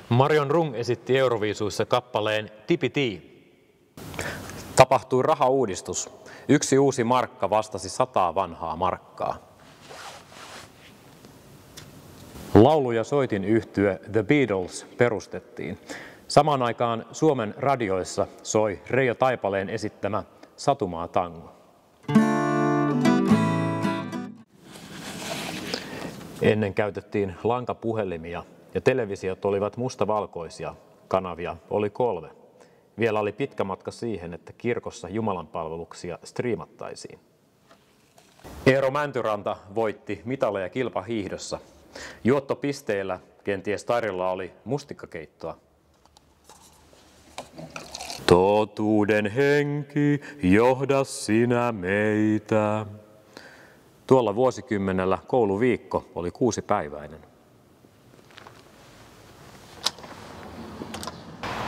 Marion Rung esitti Euroviisuissa kappaleen Tipiti. Tapahtui rahauudistus. Yksi uusi markka vastasi 100 vanhaa markkaa. Laulu- ja soitinyhtye The Beatles perustettiin. Samaan aikaan Suomen radioissa soi Reijo Taipaleen esittämä Satumaa tango. Ennen käytettiin lankapuhelimia ja televisiot olivat mustavalkoisia. Kanavia oli 3. Vielä oli pitkä matka siihen, että kirkossa jumalanpalveluksia striimattaisiin. Eero Mäntyranta voitti mitaleja kilpahiihdossa. Juottopisteillä kenties tarjolla oli mustikkakeittoa. Totuuden henki, johda sinä meitä. Tuolla vuosikymmenellä kouluviikko oli 6-päiväinen.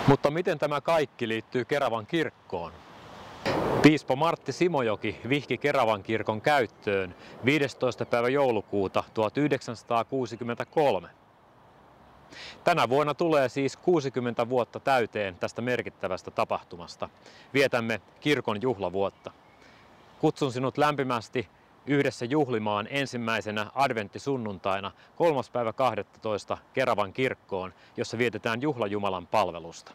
Mutta miten tämä kaikki liittyy Keravan kirkkoon? Piispa Martti Simojoki vihki Keravan kirkon käyttöön 15. päivä joulukuuta 1963. Tänä vuonna tulee siis 60 vuotta täyteen tästä merkittävästä tapahtumasta. Vietämme kirkon juhlavuotta. Kutsun sinut lämpimästi yhdessä juhlimaan ensimmäisenä adventtisunnuntaina 3. päivä 12. Keravan kirkkoon, jossa vietetään juhlajumalan palvelusta.